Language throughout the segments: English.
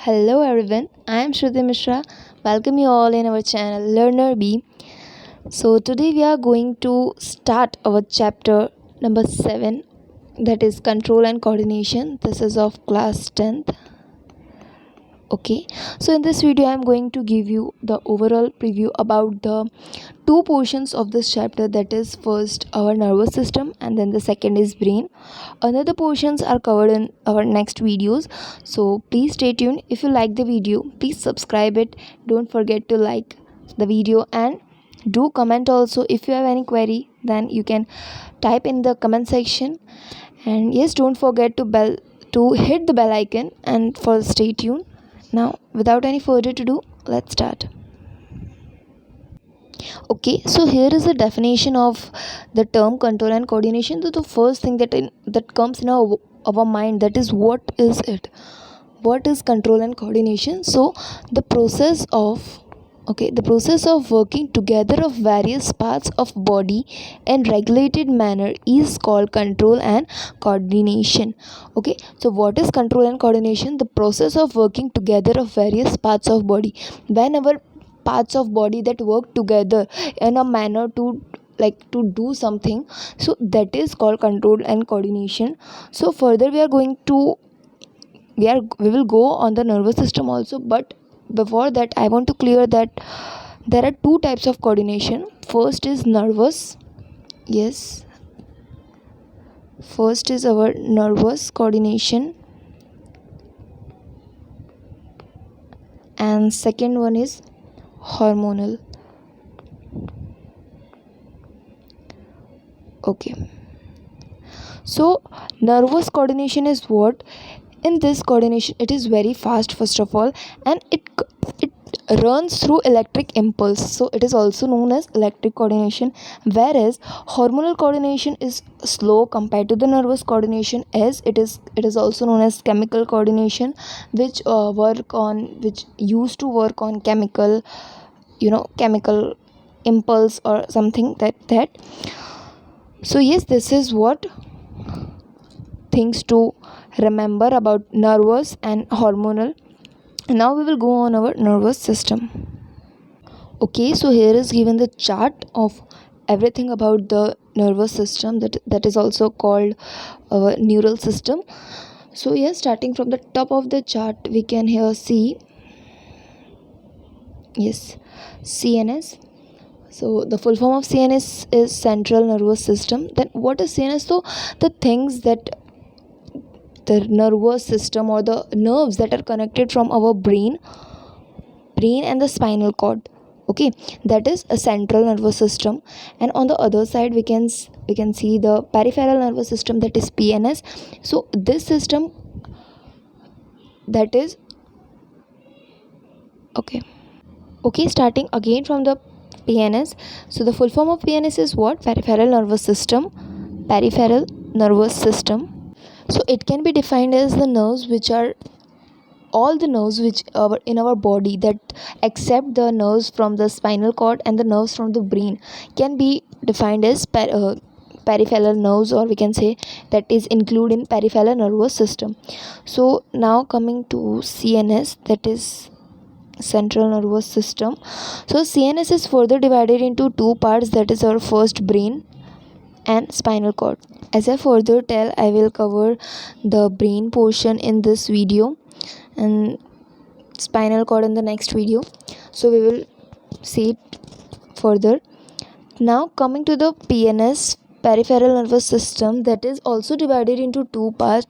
Hello everyone, I am Shruti Mishra. Welcome you all in our channel Learner B. So today we are going to start our chapter number 7, that is control and coordination. This is of class 10th. Okay, so in this video I am going to give you the overall preview about the two portions of this chapter, that is first our nervous system and then the second is brain. Another portions are covered in our next videos, so please stay tuned. If you like the video, please subscribe it. Don't forget to like the video and do comment also. If you have any query, then you can type in the comment section. And yes, don't forget to hit the bell icon and for stay tuned. Now without any further ado, let's start. Okay, so here is a definition of the term control and coordination. So the first thing that comes in our mind, that is, what is it? What is control and coordination? So the process of working together of various parts of body in regulated manner is called control and coordination. Okay, so what is control and coordination? The process of working together of various parts of body. Whenever parts of body that work together in a manner to do something, so that is called control and coordination. So further we will go on the nervous system also, but before that I want to clear that there are two types of coordination. First is nervous. Yes, first is our nervous coordination, and second one is hormonal. Okay, so nervous coordination is what? In this coordination, it is very fast first of all, and it runs through electric impulse, so it is also known as electric coordination. Whereas hormonal coordination is slow compared to the nervous coordination, as it is also known as chemical coordination, which used to work on chemical impulse or something that. So yes, this is what things to remember about nervous and hormonal. Now we will go on our nervous system. Okay, so here is given the chart of everything about the nervous system, that is also called our neural system. So yes, starting from the top of the chart, we can here see, yes, CNS. So the full form of CNS is central nervous system. Then what is CNS? So the things that the nervous system, or the nerves that are connected from our brain and the spinal cord. Okay, that is a central nervous system. And on the other side we can see the peripheral nervous system, that is PNS. So this system, that is okay, starting again from the PNS. So the full form of PNS is what? Peripheral nervous system. So it can be defined as the nerves which are all the nerves which are in our body, that except the nerves from the spinal cord and the nerves from the brain, can be defined as peripheral nerves, or we can say that is included in peripheral nervous system. So now coming to CNS, that is central nervous system. So CNS is further divided into two parts, that is our first brain and spinal cord. As I further tell, I will cover the brain portion in this video and spinal cord in the next video, so we will see it further. Now coming to the PNS, peripheral nervous system, that is also divided into two parts.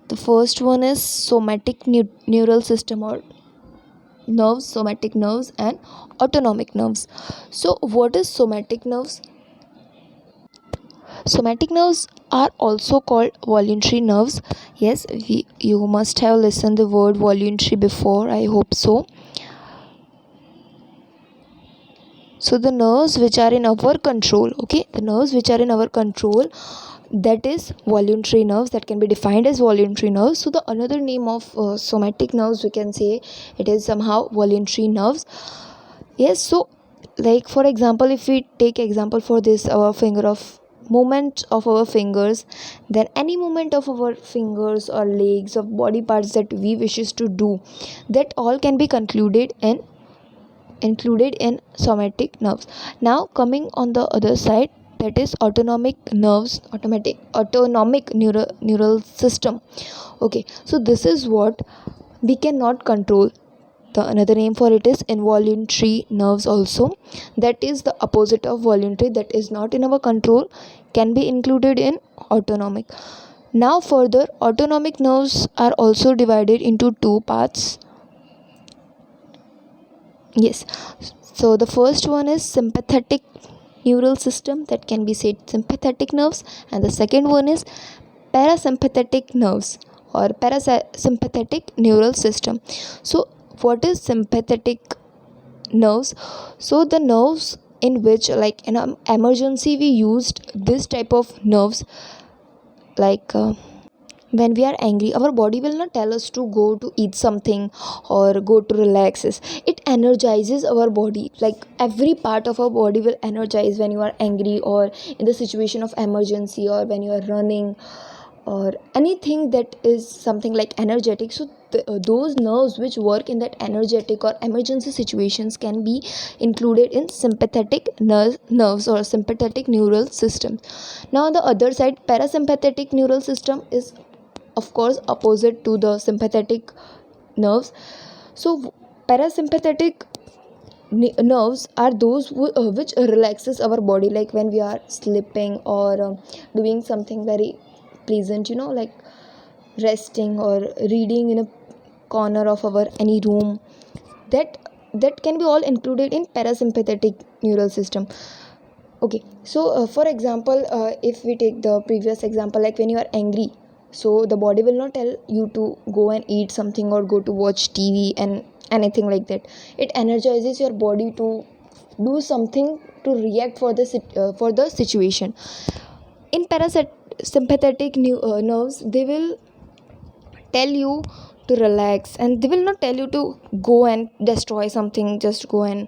The first one is somatic neural system, or nerves, somatic nerves and autonomic nerves. So what is somatic nerves? Somatic nerves are also called voluntary nerves. Yes, you must have listened the word voluntary before, I hope so. So the nerves which are in our control, that is voluntary nerves, that can be defined as voluntary nerves. So the another name of somatic nerves, we can say it is somehow voluntary nerves. Yes, so like for example, if we take example for this, our finger of movement of our fingers, then any movement of our fingers or legs or body parts that we wishes to do, that all can be concluded and included in somatic nerves. Now coming on the other side, that is autonomic nerves, autonomic neural system. Okay, so this is what we cannot control. The another name for it is involuntary nerves also, that is the opposite of voluntary, that is not in our control, can be included in autonomic. Now further, autonomic nerves are also divided into two parts. Yes, so the first one is sympathetic neural system, that can be said sympathetic nerves, and the second one is parasympathetic nerves or parasympathetic neural system. So what is sympathetic nerves? So the nerves in which, like in an emergency, we used this type of nerves, like when we are angry, our body will not tell us to go to eat something or go to relax. It energizes our body, like every part of our body will energize when you are angry or in the situation of emergency or when you are running or anything that is something like energetic. So those nerves which work in that energetic or emergency situations can be included in sympathetic nerves or sympathetic neural system. Now on the other side, parasympathetic neural system is of course opposite to the sympathetic nerves. So parasympathetic nerves are those which relaxes our body, like when we are sleeping or doing something very pleasant, like resting or reading in a corner of our any room, that can be all included in parasympathetic neural system. Okay, so for example, if we take the previous example, like when you are angry, so the body will not tell you to go and eat something or go to watch TV and anything like that. It energizes your body to do something to react for for the situation. In parasympathetic nerves, they will tell you to relax, and they will not tell you to go and destroy something, just go and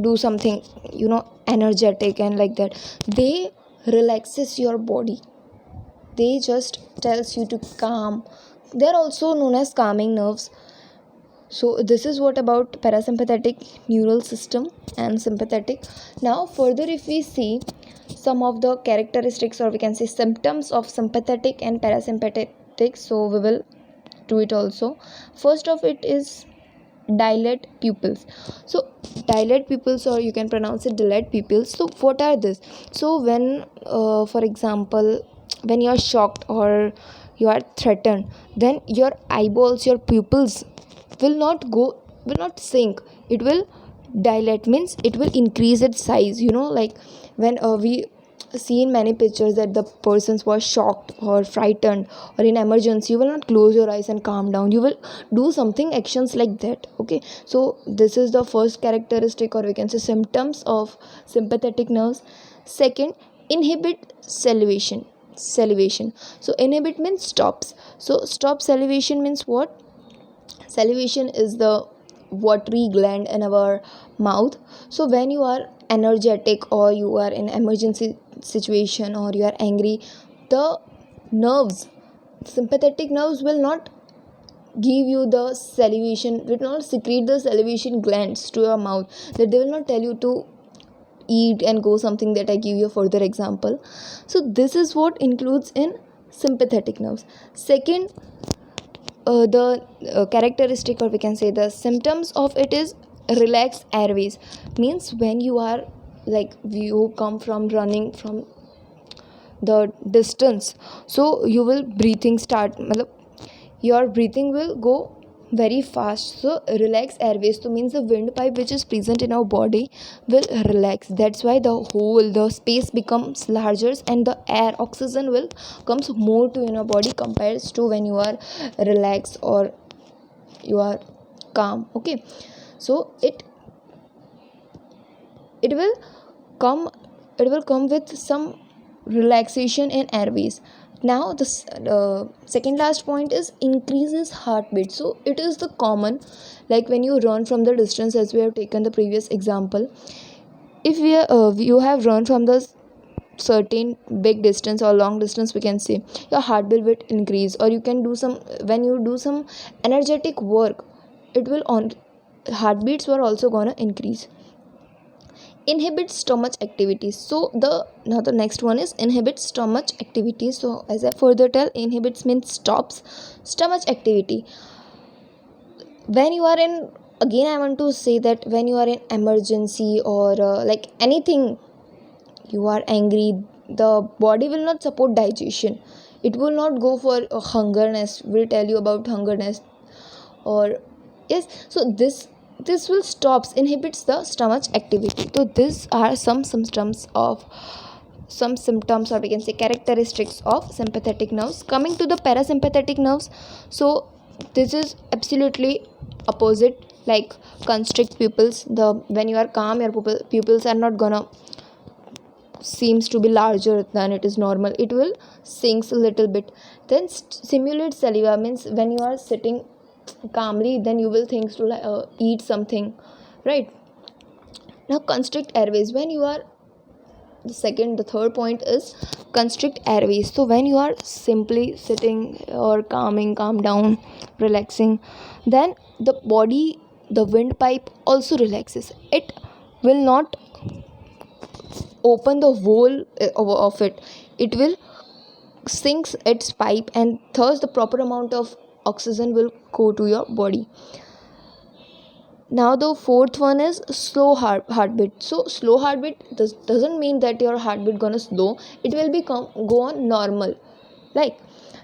do something energetic and like that. They relaxes your body, they just tells you to calm. They're also known as calming nerves. So this is what about parasympathetic neural system and sympathetic. Now further, if we see some of the characteristics, or we can say symptoms of sympathetic and parasympathetic, so we will do it also. First of it is dilate pupils. So dilate pupils, or you can pronounce it dilate pupils. So what are this? So when for example, when you are shocked or you are threatened, then your eyeballs, your pupils will not sink, it will dilate, means it will increase its size, like when we see in many pictures that the persons was shocked or frightened or in emergency, you will not close your eyes and calm down, you will do something actions like that. Okay, so this is the first characteristic, or we can say symptoms of sympathetic nerves. Second, inhibit salivation. So inhibit means stops. So stop salivation means what? Salivation is the watery gland in our mouth. So when you are energetic or you are in emergency situation or you are angry, the nerves, sympathetic nerves will not give you the salivation, will not secrete the salivation glands to your mouth, that they will not tell you to eat and go something, that I give you a further example. So this is what includes in sympathetic nerves. Second, the characteristic, or we can say the symptoms of it is relaxed airways, means when you are like you come from running from the distance, so you will breathing start, your breathing will go very fast. So relax airways, so means the windpipe which is present in our body will relax, that's why the space becomes larger and the air oxygen will comes more to in our body compared to when you are relaxed or you are calm. Okay, so it will come with some relaxation in airways. Now the second last point is increases heartbeat. So it is the common, like when you run from the distance, as we have taken the previous example, if you have run from the certain big distance or long distance, we can say your heartbeat will increase, or you can do some, when you do some energetic work, it will on heartbeats were also gonna increase. Inhibits stomach activities. So the next one is inhibits stomach activities. So as I further tell, inhibits means stops stomach activity. When you are in, again I want to say that when you are in emergency or like anything, you are angry, the body will not support digestion, it will not go for hungerness, we'll tell you about hungerness, or yes, so this will stops, inhibits the stomach activity. So these are some symptoms, or we can say characteristics of sympathetic nerves. Coming to the parasympathetic nerves, so this is absolutely opposite, like constrict pupils. The when you are calm, your pupils are not gonna seems to be larger than it is normal, it will sinks a little bit. Then simulate saliva means when you are sitting calmly, then you will think to eat something, right? Now constrict airways, when you are, the third point is constrict airways. So when you are simply sitting or calm down, relaxing, then the body, the windpipe also relaxes, it will not open the whole of it, it will sinks its pipe, and thus the proper amount of oxygen will go to your body. Now the fourth one is slow heartbeat. So slow heartbeat doesn't mean that your heartbeat gonna slow, it will go on normal, like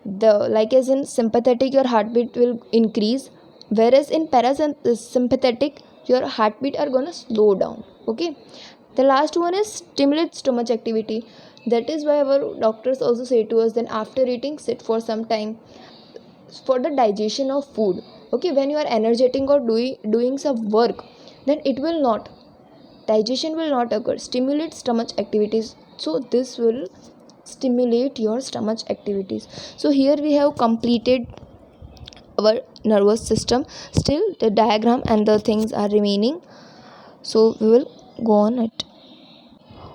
like as in sympathetic your heartbeat will increase, whereas in parasympathetic your heartbeat are gonna slow down. Okay, the last one is stimulate stomach activity. That is why our doctors also say to us, then after eating sit for some time for the digestion of food. Okay, when you are energetic or doing some work, then it will not, digestion will not occur. Stimulate stomach activities, so this will stimulate your stomach activities. So here we have completed our nervous system, still the diagram and the things are remaining, so we will go on it.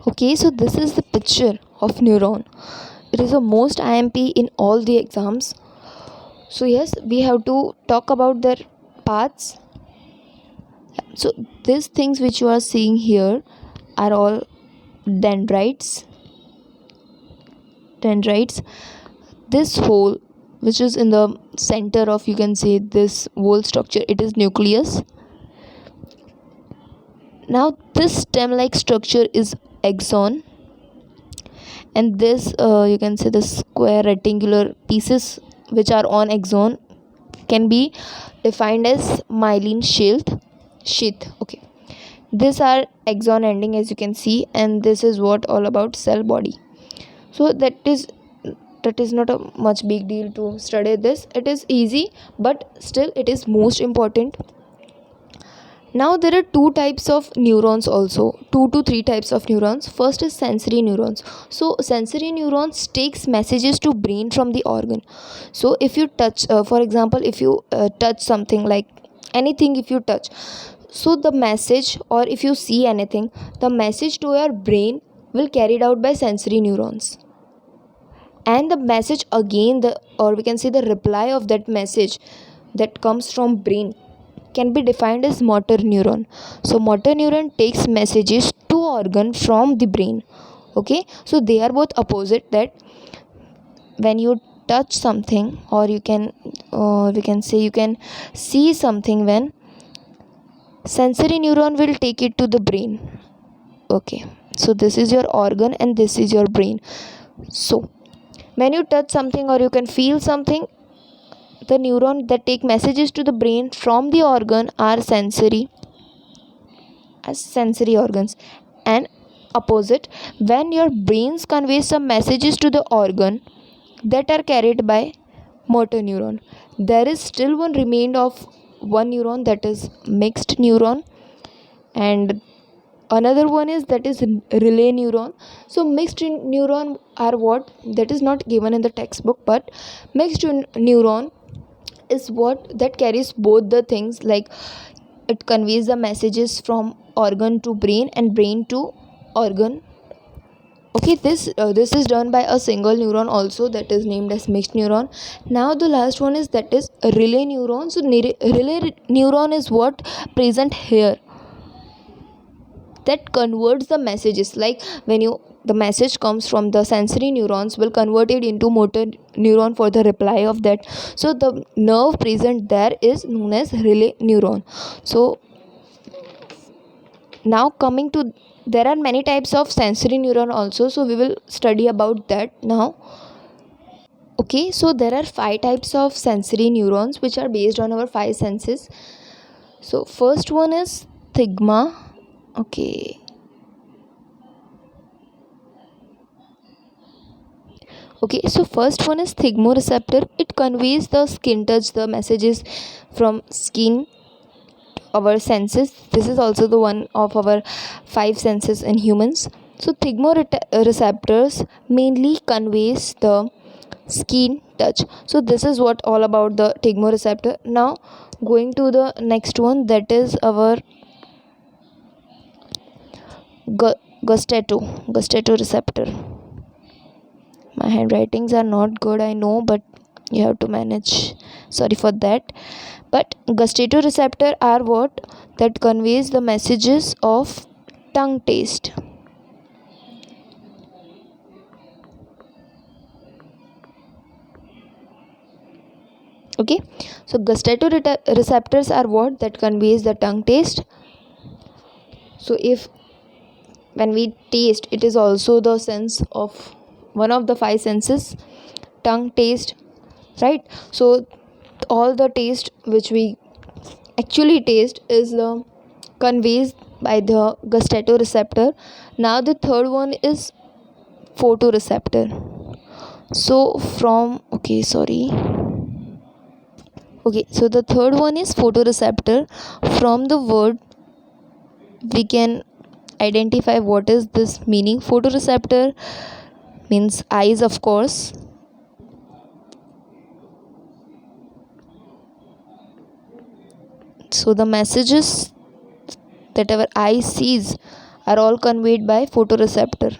Okay, so this is the picture of neuron. It is the most IMP in all the exams. So yes, we have to talk about their paths. So these things which you are seeing here are all dendrites. This hole which is in the center of, you can say, this whole structure, it is nucleus. Now this stem like structure is axon, and this you can say the square rectangular pieces which are on axon can be defined as myelin sheath. Okay, these are axon ending, as you can see, and this is what all about cell body. So that is not a much big deal to study this, it is easy, but still it is most important. Now there are two types of neurons also, two to three types of neurons. First is sensory neurons. So sensory neurons takes messages to brain from the organ. So if you touch, for example, if you touch something, like anything, if you touch, so the message, or if you see anything, the message to your brain will carried out by sensory neurons, and the message again, the, or we can say the reply of that message that comes from brain can be defined as motor neuron. So motor neuron takes messages to organ from the brain. Okay, so they are both opposite, that when you touch something, or you can we can say you can see something, when sensory neuron will take it to the brain. Okay, so this is your organ and this is your brain. So when you touch something or you can feel something, the neuron that take messages to the brain from the organ are sensory, as sensory organs. And opposite, when your brains convey some messages to the organ, that are carried by motor neuron. There is still one remained of one neuron, that is mixed neuron, and another one is that is relay neuron. So mixed neuron are what, that is not given in the textbook, but mixed neuron is what that carries both the things, like it conveys the messages from organ to brain and brain to organ. Okay, this is done by a single neuron also, that is named as mixed neuron. Now the last one is, that is a relay neuron. So relay neuron is what present here, that converts the messages, like when you the message comes from the sensory neurons, will convert it into motor neuron for the reply of that. So the nerve present there is known as relay neuron. So now coming to, there are many types of sensory neuron also, so we will study about that now. Okay, so there are five types of sensory neurons which are based on our five senses. So first one is stigma. Okay. Okay, so first one is thigmoreceptor. It conveys the skin touch, the messages from skin, our senses. This is also the one of our five senses in humans. So thigmoreceptors mainly conveys the skin touch. So this is what all about the thigmoreceptor. Now going to the next one, that is our gustato receptor. My handwritings are not good, I know, but you have to manage. Sorry for that. But gustato-receptor are what that conveys the messages of tongue taste. Okay, so gustato-receptors are what that conveys the tongue taste. So if when we taste, it is also the sense of one of the five senses, tongue taste, right? So all the taste which we actually taste is the conveys by the gustato-receptor. Now the third one is photoreceptor. So from so the third one is photoreceptor. From the word we can identify what is this meaning. Photoreceptor means eyes, of course. So the messages that our eye sees are all conveyed by photoreceptor.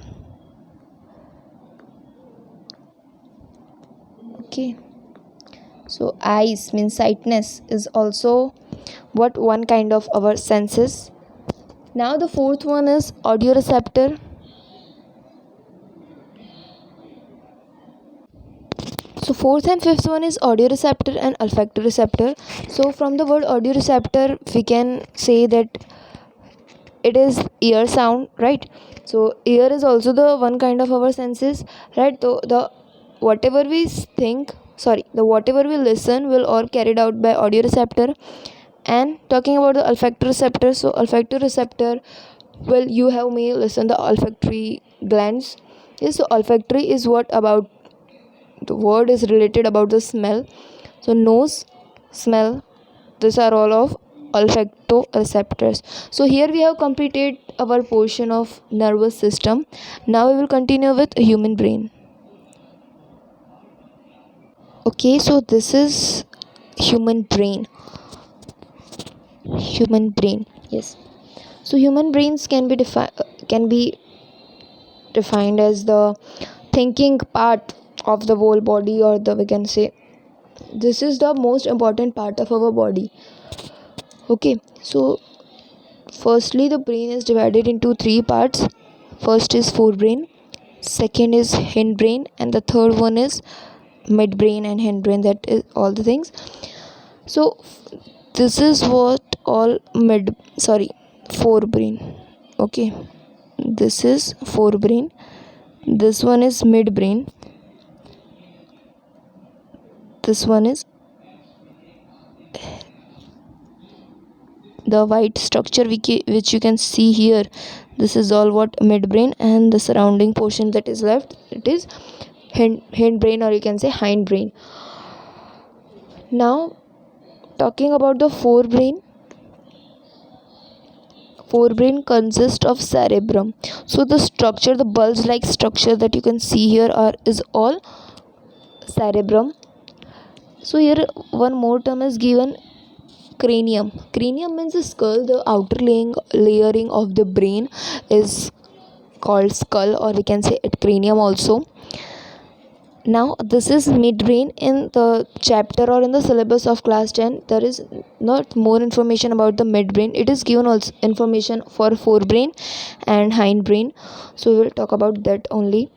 Okay, so eyes means sightness is also what one kind of our senses. Now the fourth one is audioreceptor. So fourth and fifth one is audioreceptor and olfactoreceptor. So from the word audioreceptor we can say that it is ear sound, right? So ear is also the one kind of our senses, right? So the whatever we think, the whatever we listen will all carried out by audioreceptor. And talking about the olfactoreceptor, so olfactoreceptor, well, you have may listen the olfactory glands. Yes, so olfactory is what about the word is related about the smell. So nose, smell, these are all of olfactoreceptors. So here we have completed our portion of nervous system. Now we will continue with human brain. Okay, so this is human brain. Yes. So human brains can be defined as the thinking part of the whole body, or the we can say this is the most important part of our body. Okay, so firstly the brain is divided into three parts. First is forebrain, second is hindbrain, and the third one is midbrain and hindbrain. That is all the things. So this is what all forebrain. Okay, this is forebrain, this one is midbrain, this one is the white structure which you can see here. This is all what midbrain, and the surrounding portion that is left, it is hindbrain, or you can say hindbrain. Now talking about the forebrain consists of cerebrum. So the structure, the bulge like structure that you can see here is all cerebrum. So here one more term is given, cranium means the skull. The outer layering of the brain is called skull, or we can say it cranium also. Now this is midbrain. In the chapter or in the syllabus of class 10, there is not more information about the midbrain. It is given also information for forebrain and hindbrain, so we will talk about that only.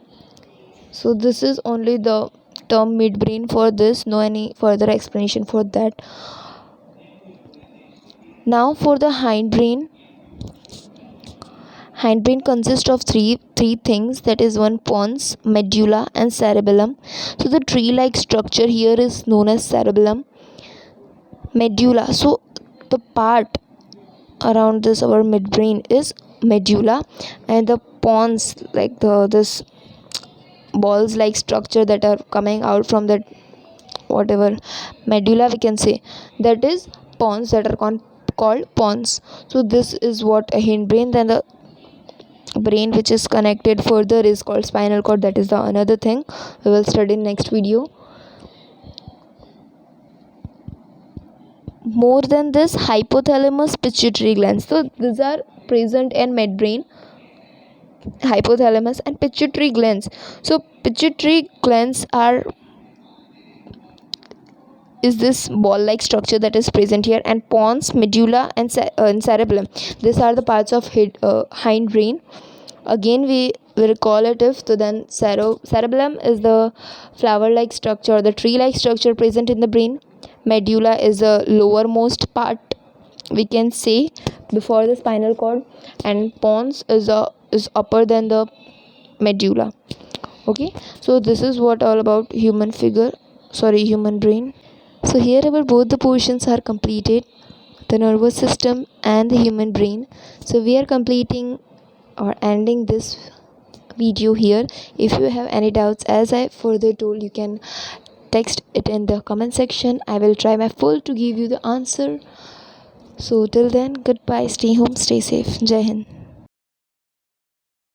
So this is only the term midbrain for this, no any further explanation for that. Now for the hindbrain. Hindbrain consists of three things, that is one pons, medulla and cerebellum. So the tree-like structure here is known as cerebellum. Medulla. So the part around this our midbrain is medulla, and the pons, like this balls like structure that are coming out from that whatever medulla we can say, that is pons, that are called pons. So this is what a hindbrain. Then the brain which is connected further is called spinal cord, that is the another thing we will study in next video. More than this, hypothalamus, pituitary glands, so these are present in midbrain, hypothalamus and pituitary glands. So pituitary glands is this ball like structure that is present here, and pons, medulla and cerebellum, these are the parts of hindbrain. Again we will call it if so, then cerebellum is the flower like structure, the tree like structure present in the brain. Medulla is the lowermost part we can say before the spinal cord, and pons is upper than the medulla. Okay, so this is what all about human brain. So here our both the portions are completed, the nervous system and the human brain. So we are completing or ending this video here. If you have any doubts, as I further told, you can text it in the comment section. I will try my full to give you the answer. So till then, goodbye, stay home, stay safe. Jai Hind.